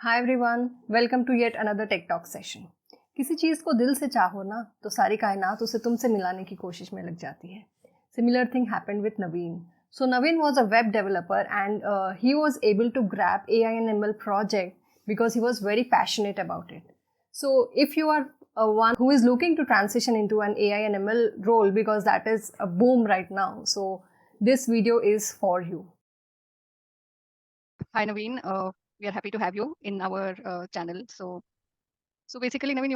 Hi everyone, welcome to yet another tech talk session. किसी चीज़ को दिल से चाहो ना तो सारी कायनात उसे तुमसे मिलाने की कोशिश में लग जाती है। Similar thing happened with Naveen. So Naveen was a web developer and he was able to grab AI and ML project because he was very passionate about it. So if you are one who is looking to transition into an AI and ML role because that is a boom right now, so this video is for you. Hi Naveen, we are happy to have you in our channel. So basically, Naveen,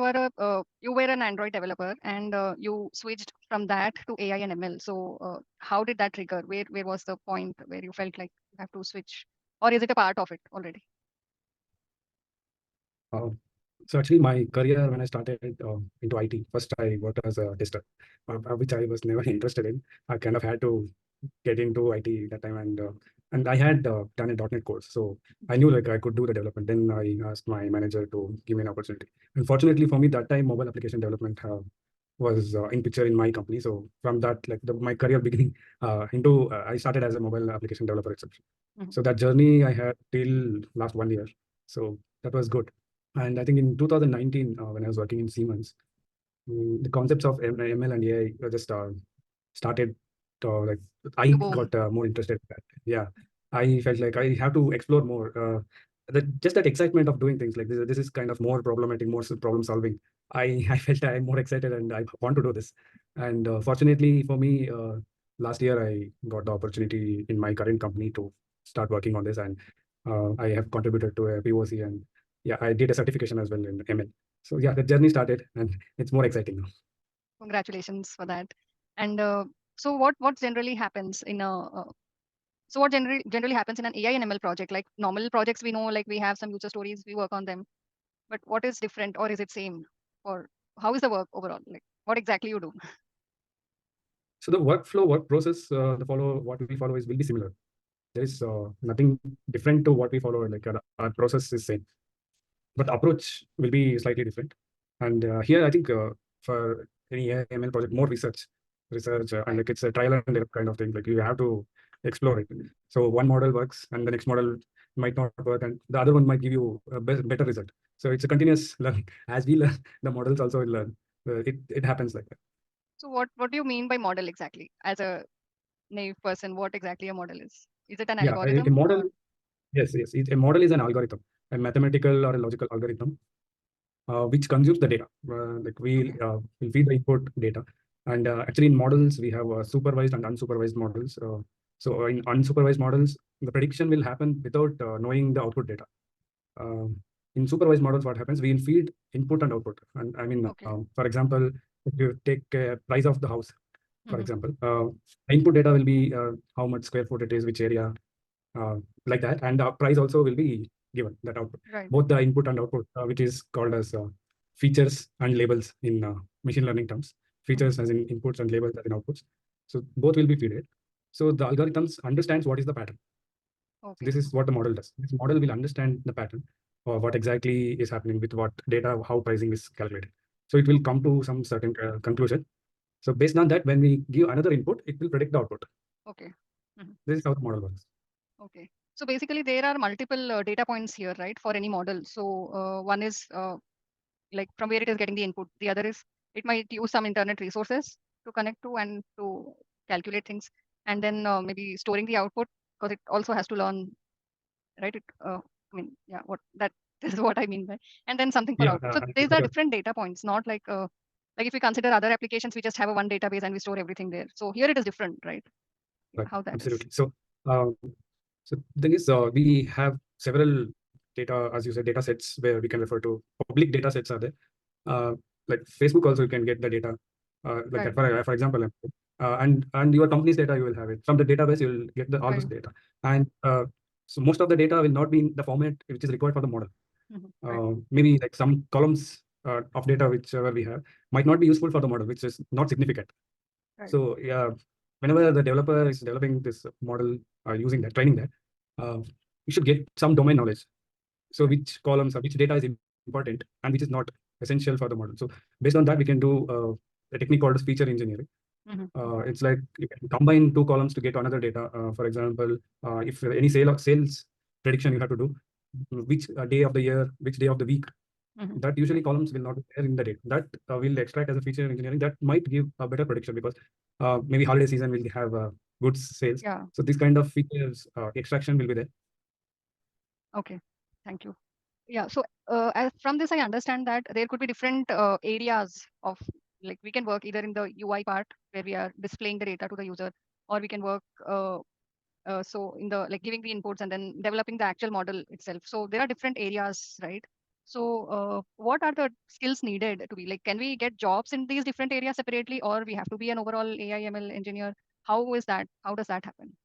you were an Android developer and you switched from that to AI and ML. So how did that trigger? Where was the point where you felt like you have to switch, or is it a part of it already? Uh, so actually, my career when I started into IT, first I worked as a tester, which I was never interested in. I kind of had to get into IT that time, and I had done a .NET course, so I knew like I could do the development. Then I asked my manager to give me an opportunity. Unfortunately for me, that time mobile application development was in picture in my company. So from that, like my career beginning I started as a mobile application developer itself. Mhm. So that journey I had till last 1 year. So that was good. And I think in 2019, when I was working in Siemens, the concepts of ML and AI just started like I To boom. got more interested in that. Yeah, I felt like I have to explore more. Just that excitement of doing things like this. This is kind of more problematic, more problem solving. I felt I'm more excited and I want to do this. And fortunately for me, last year I got the opportunity in my current company to start working on this, and I have contributed to a POC, and yeah, I did a certification as well in ML. So yeah, the journey started, and it's more exciting now. Congratulations for that. And so what generally happens in a so what generally happens in an AI and ML project? Like normal projects, we know like we have some user stories, we work on them. But what is different, or is it same? Or how is the work overall? Like what exactly you do? So the workflow, work process, what we follow will be similar. There is nothing different to what we follow. Like our process is same, but approach will be slightly different. And here, I think for any AML project, more research, and like it's a trial and error kind of thing. Like you have to explore it. So one model works, and the next model might not work, and the other one might give you a better result. So it's a continuous learning. As we learn, the models also will learn. It happens like that. So what do you mean by model exactly? As a naive person, what exactly a model is? Is it an Yeah, a algorithm model. or Yes, yes. A model is an algorithm, a mathematical or a logical algorithm, which consumes the data. Like okay. we'll feed the input data, and actually in models we have supervised and unsupervised models. So in unsupervised models, the prediction will happen without knowing the output data. Um, in supervised models, what happens? We'll feed input and output. And I mean, Okay. for example, if you take price of the house, for Hmm. example, input data will be how much square foot it is, which area, like that, and the price also will be given that output, Right. both the input and output, which is called as features and labels in machine learning terms. Hmm. Features as in inputs and labels as in outputs. So both will be fed. So the algorithms understands what is the pattern. Okay. This is what the model does. This model will understand the pattern or what exactly is happening with what data, how pricing is calculated. So it will come to some certain conclusion. So based on that, when we give another input, it will predict the output. Okay. Mhm. This is how the model works. Okay. So basically, there are multiple data points here, right, for any model. So one is like from where it is getting the input. The other is it might use some internet resources to connect to and to calculate things, and then maybe storing the output because it also has to learn, right? I mean, yeah, what that is what I mean by, and then something for Yeah, output. So these are different data points, not like if we consider other applications, we just have a one database and we store everything there. So here it is different, right? right, How that is. absolutely. So the thing is, we have several data, as you said, data sets where we can refer to public data sets are there. Uh, like Facebook also, you can get the data. Like Right. for example, and your company's data, you will have it from the database. You will get all this Right. data, and so most of the data will not be in the format which is required for the model. Right. Maybe like some columns of data whichever we have might not be useful for the model, which is not significant. Right. So yeah, whenever the developer is developing this model, using that, training that, you should get some domain knowledge. So Right. which columns or which data is important and which is not essential for the model. So based on that, we can do a technique called feature engineering. It's like you can combine two columns to get another data. For example, if any sales prediction you have to do, which day of the year, which day of the week. Mhm. That usually columns will not be there in the data. That will extract as a feature engineering. That might give a better prediction because maybe holiday season will have good sales. Yeah. So this kind of features extraction will be there. Okay. Thank you. Yeah. So from this, I understand that there could be different areas of, like, we can work either in the UI part where we are displaying the data to the user, or we can work so in the, like, giving the inputs and then developing the actual model itself. So there are different areas, right? So what are the skills needed to be, like, can we get jobs in these different areas separately, or we have to be an overall AI ML engineer? How is that? How does that happen?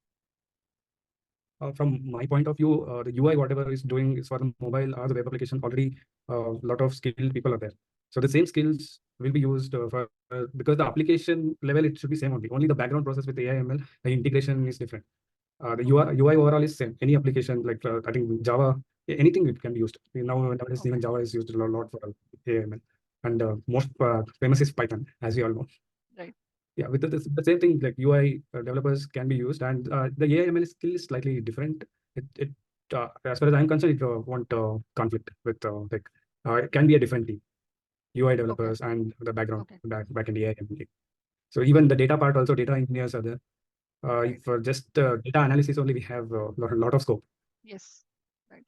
From my point of view, the UI, whatever is doing is for the mobile or the web application, already a lot of skilled people are there. So the same skills will be used for because the application level, it should be same only. Only the background process with AI ML, the integration is different. The UI overall is same. Any application like I think Java, anything it can be used. Nowadays even Java is used a lot for AI ML, and most famous is Python, as we all know. Right. Yeah, with the same thing, like UI developers can be used, and the AI/ML skill is slightly different. It as far as I'm concerned, it won't conflict with it can be a different team, UI Okay. developers and the background Okay. back in the AI/ML. So even the data part, also data engineers are there. Right. For just data analysis only, we have a lot of scope. Yes. Right.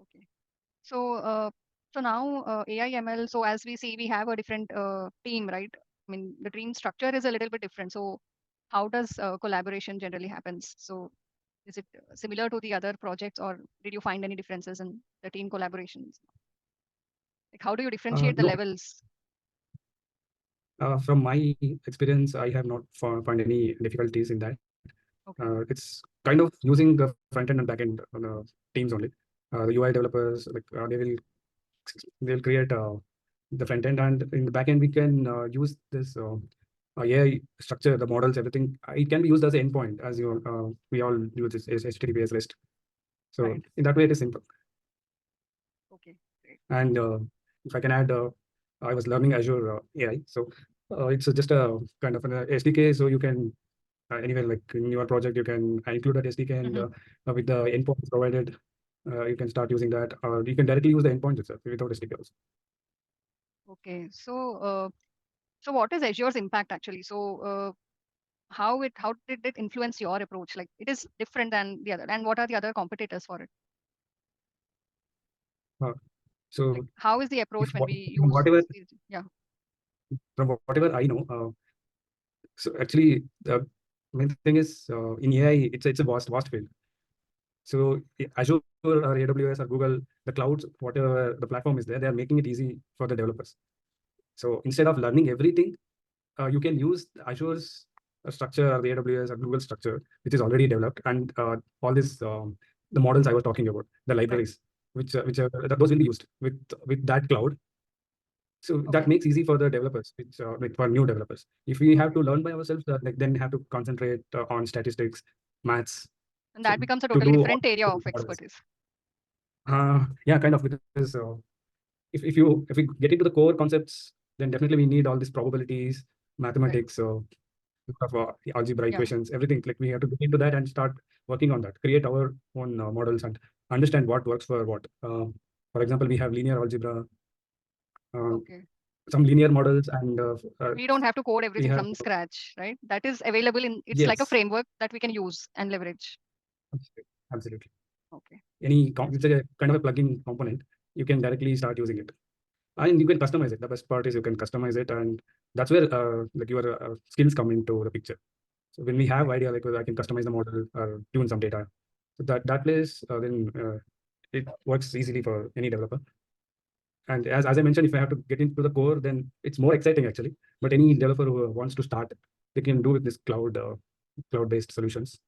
Okay. So, so now AI ML. So as we see, we have a different team, right? I mean, the team structure is a little bit different. So, how does collaboration generally happens? So, is it similar to the other projects, or did you find any differences in the team collaborations? Like, how do you differentiate the No, levels? from my experience, I have not found any difficulties in that. Okay. It's kind of using the front end and back end teams only. The UI developers, like they'll create the front end, and in the back end we can use this AI structure, the models, everything. It can be used as an endpoint, as we all use this as HTTPS REST. So Right. in that way, it is simple. Okay. Great. And if I can add, I was learning Azure AI, so it's just a kind of an SDK. So you can anywhere, like in your project, you can include that SDK, and Mhm. with the endpoints provided, you can start using that, or you can directly use the endpoints itself without SDK also. Okay. So, so what is Azure's impact actually? So, how did it influence your approach? Like, it is different than the other, and what are the other competitors for it? Uh, Like, so how is the if approach when we from use whatever yeah. from whatever I know, so actually the main thing is in AI, it's a vast field. So Azure or AWS or Google, the clouds, whatever the platform is there, they are making it easy for the developers. So instead of learning everything, you can use Azure's structure or the AWS or Google structure, which is already developed, and all this the models I was talking about, the Right. libraries, which those will be used with that cloud. So that Okay. makes easy for the developers, which for new developers. If we have Okay. to learn by ourselves, then we have to concentrate on statistics, maths, And so that becomes a to totally do all different area the of models. expertise. Yeah, kind of, because if we get into the core concepts, then definitely we need all these probabilities, Right. mathematics, of algebra Yeah. equations, everything. Like we have to get into that and start working on that, create our own models and understand what works for what. For example, we have linear algebra, um, Okay. some linear models, and We don't have to code we everything have from scratch, right? That is available in, it's like a yes, framework that we can use and leverage. absolutely. Okay. It's a kind of a plugin component. You can directly start using it, and you can customize it. The best part is you can customize it, and that's where like your skills come into the picture. So when we have Right. idea, like I can customize the model or tune some data, so that place then it works easily for any developer. And as I mentioned, if I have to get into the core, then it's more exciting actually. But any developer who wants to start, they can do with this cloud-based solutions,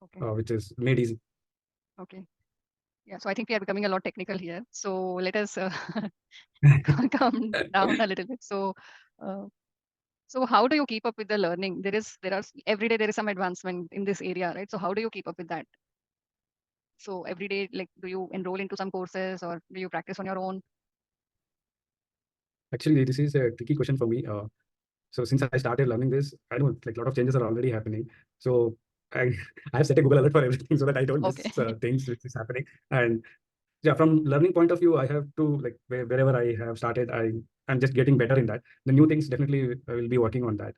Okay. which is made easy. Okay. Yeah. So I think we are becoming a lot technical here. So let us calm down a little bit. So, uh, so how do you keep up with the learning? Every day there is some advancement in this area, right? So how do you keep up with that? So every day, like, do you enroll into some courses, or do you practice on your own? Actually, this is a tricky question for me. So since I started learning this, I know like a lot of changes are already happening. So I I have set a Google alert for everything so that I don't Okay. miss things which is happening. And yeah, from learning point of view, I have to like wherever I have started, I'm just getting better in that. The new things definitely I will be working on that.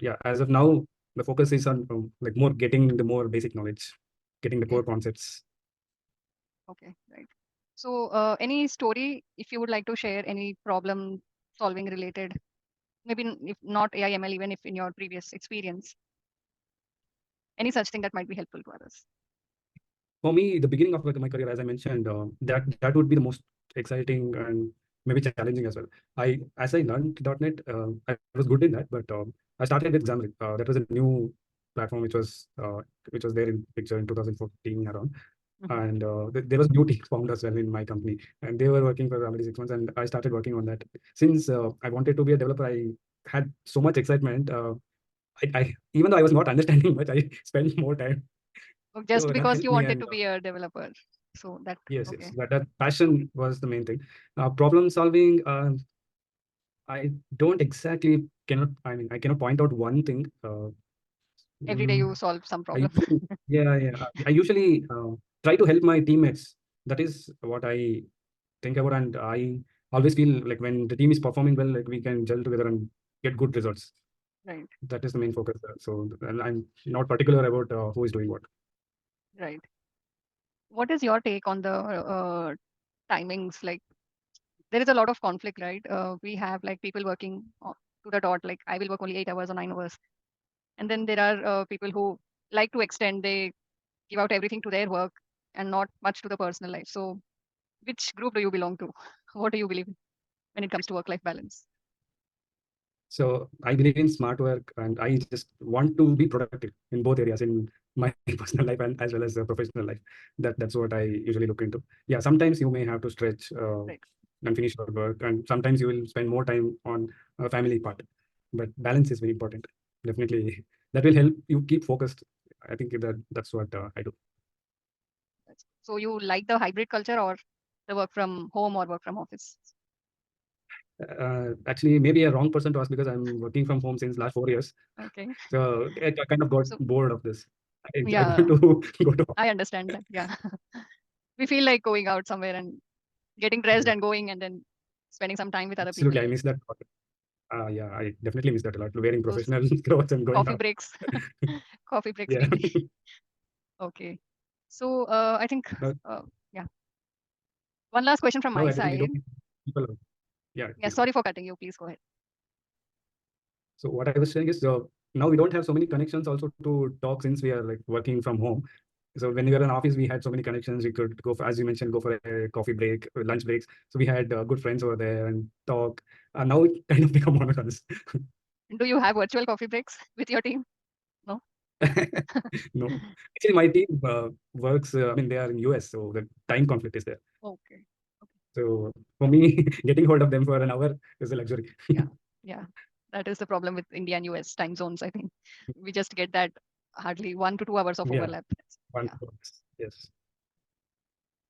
Yeah, as of now, the focus is on like more getting the more basic knowledge, getting the Okay. core concepts. Okay, right. So, any story, if you would like to share, any problem solving related, maybe if not AI ML, even if in your previous experience, any such thing that might be helpful to others. For me, the beginning of my career, as I mentioned, that would be the most exciting and maybe challenging as well. As I learned .NET, I was good in that, but I started with Xamarin. That was a new platform which was there in picture in 2014 around. And there was new team found as well in my company, and they were working for already 6 months, and I started working on that. Since I wanted to be a developer, I had so much excitement. I even though I was not understanding much, I spent more time. Just So that because helped you me, wanted and to be a developer. So that, yes, okay, that passion was the main thing. Problem solving, I don't exactly cannot. I mean, I cannot point out one thing. every day Mm, you solve some I problem. usually, yeah. I usually try to help my teammates. That is what I think about, and I always feel like when the team is performing well, like we can gel together and get good results. Right, That is the main focus there. So, and I'm not particular about who is doing what. right. What is your take on the timings? Like, there is a lot of conflict, right? We have like people working to the dot, like I will work only 8 hours or 9 hours. And then there are people who like to extend, they give out everything to their work and not much to the personal life. So, which group do you belong to? What do you believe in when it comes to work life balance? So I believe in smart work, and I just want to be productive in both areas, in my personal life and as well as professional life. That's what I usually look into. Yeah, sometimes you may have to stretch Right. and finish your work, and sometimes you will spend more time on a family part. But balance is very important. Definitely, that will help you keep focused. I think that's what I do. So, you like the hybrid culture or the work from home or work from office? Actually, maybe a wrong person to ask because I'm working from home since last 4 years. Okay. So I kind of got So, bored of this. I yeah, want to go to. I understand that. Yeah. We feel like going out somewhere and getting dressed Yeah, and going and then spending some time with other people. absolutely, I miss that. Yeah, I definitely miss that a lot. Wearing Those professional clothes and going coffee out. breaks, coffee breaks Yeah. weekly. Okay. So, I think, No, uh, yeah. One last question from no, my I think we side. don't need people. Yeah, Yeah, please go. sorry for cutting you. Please go ahead. So what I was saying is, now we don't have so many connections also to talk since we are like working from home. So when we were in office, we had so many connections. We could go for, as you mentioned, go for a coffee break, lunch breaks. So we had good friends over there and talk. Now it kind of become monotonous. Do you have virtual coffee breaks with your team? No? No, actually, my team works. I mean, they are in US, so the time conflict is there. Okay. Okay. So for me, getting hold of them for an hour is a luxury. Yeah. Yeah. That is the problem with India and US time zones, I think. We just get that hardly 1 to 2 hours of Yeah, overlap. one Yeah. works. Yes.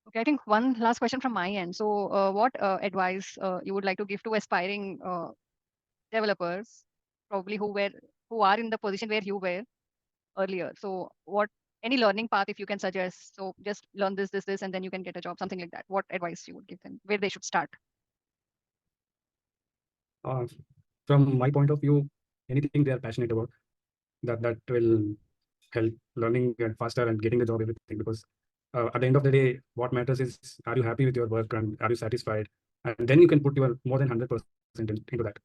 Okay. I think one last question from my end. So, what advice you would like to give to aspiring developers, probably who are in the position where you were earlier? So, what any learning path if you can suggest? So, just learn this, and then you can get a job, something like that. What advice you would give them? Where they should start? Uh, from my point of view, anything they are passionate about, that will help learning and faster and getting the job, everything. Because at the end of the day, what matters is, are you happy with your work and are you satisfied? And then you can put your more than 100% into that.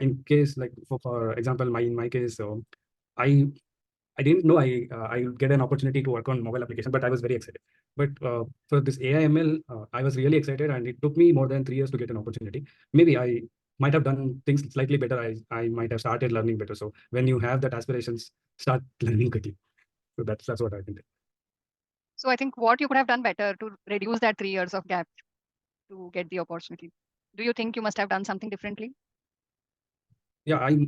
In case like for example, in my case, I I didn't know I would get an opportunity to work on mobile application, but I was very excited. But for this AI/ML, I was really excited, and it took me more than 3 years to get an opportunity. Maybe I might have done things slightly better. I might have started learning better. So when you have that aspirations, start learning quickly. So that's what I think. So, I think what you could have done better to reduce that 3 years of gap to get the opportunity. Do you think you must have done something differently? Yeah, I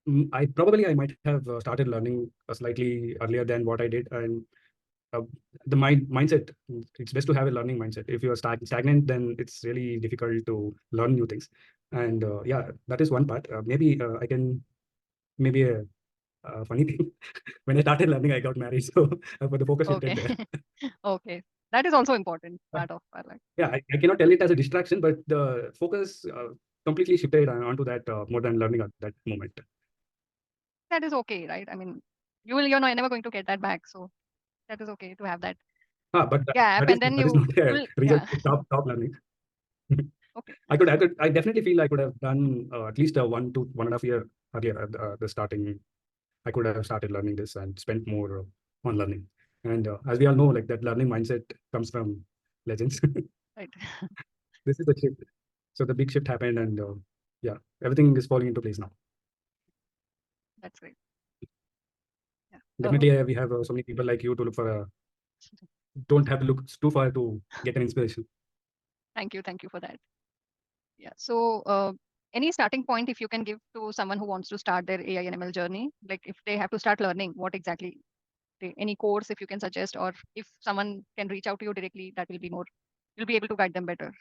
might have started learning slightly earlier than what I did, and uh, the mindset, it's best to have a learning mindset. If you are stagnant, then it's really difficult to learn new things. And yeah, that is one part. Maybe I can maybe a funny thing. When I started learning, I got married, so the focus shifted Okay. there. Okay. That is also important part of our life. Yeah, I cannot tell it as a distraction, but the focus completely shifted onto that more than learning at that moment. That is okay, right? I mean, you're never going to get that back, so that is okay to have that But gap, and then that is you not a will, reason yeah. to stop learning. Okay. I definitely feel I could have done at least 1 to 1.5 year earlier at the starting. I could have started learning this and spent more on learning. And as we all know, like that learning mindset comes from legends. Right. This is the shift. So the big shift happened, and yeah, everything is falling into place now. That's great. Yeah. Definitely, we have so many people like you to look for a. Don't have to look too far to get an inspiration. Thank you for that. Yeah. So, any starting point if you can give to someone who wants to start their AI and ML journey, like if they have to start learning, what exactly? Any course if you can suggest, or if someone can reach out to you directly, that will be more. You'll be able to guide them better.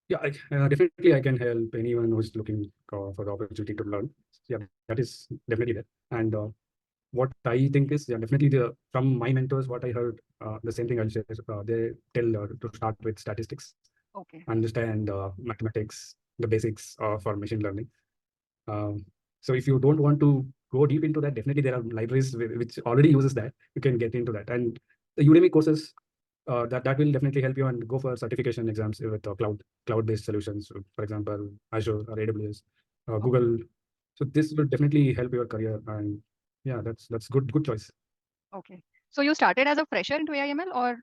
Yeah, definitely I can help anyone who's looking for the opportunity to learn. Yeah, that is definitely there. And what I think is, yeah, definitely from my mentors, what I heard, the same thing I'll share. They tell to start with statistics, Okay. understand mathematics, the basics for machine learning. Um, so if you don't want to go deep into that, definitely there are libraries which already uses that. You can get into that, and the Udemy courses that will definitely help you and go for certification exams with cloud-based solutions, for example, Azure or AWS, Google. So this will definitely help your career, and yeah, that's good choice. Okay. So you started as a fresher into AI/ML or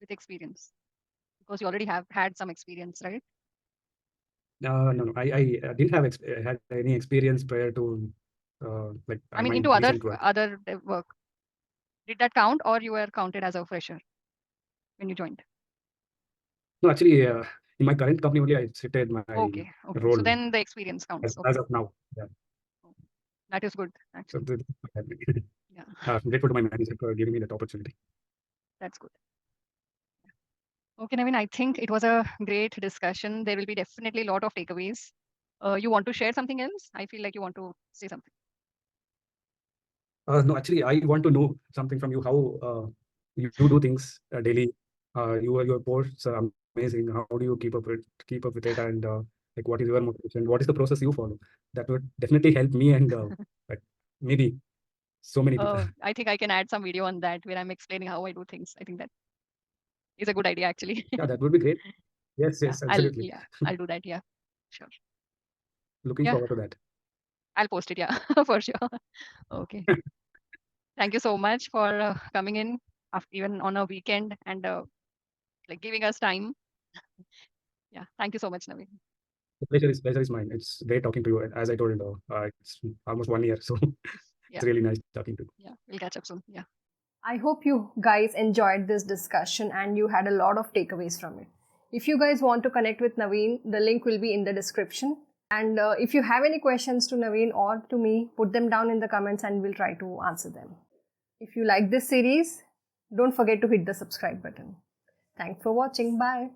with experience? Because you already have had some experience, right? No, I didn't have had any experience prior to like I mean, my into recent work. other work. Did that count, or you were counted as a fresher when you joined? No, actually, in my current company only, I shifted my Okay. So role then the experience counts. Okay. as of now. Yeah. That is good, So actually. this is what's happening. Yeah, I'm grateful to my manager for giving me that opportunity. that's good. Okay, Naveen, I think it was a great discussion. There will be definitely a lot of takeaways. You want to share something else? I feel like you want to say something. No, actually, I want to know something from you. How you do things daily? Your posts are amazing. How do you keep up with it? And like, what is your motivation? What is the process you follow? That would definitely help me and like maybe so many people. I think I can add some video on that where I'm explaining how I do things. I think that is a good idea, actually. Yeah, that would be great. Yes, Yeah, yes, absolutely. I'll do that. Yeah, sure. Looking Yeah, forward to that. I'll post it. Yeah, for sure. Okay. Thank you so much for coming in after, even on a weekend, and like giving us time. Yeah, thank you so much, Naveen. The pleasure is mine. It's great talking to you. As I told you, it's almost 1 year, so Yeah, it's really nice talking to you. yeah, we'll catch up soon. Yeah. I hope you guys enjoyed this discussion and you had a lot of takeaways from it. If you guys want to connect with Naveen, the link will be in the description. And if you have any questions to Naveen or to me, put them down in the comments and we'll try to answer them. If you like this series, don't forget to hit the subscribe button. Thanks for watching. Bye.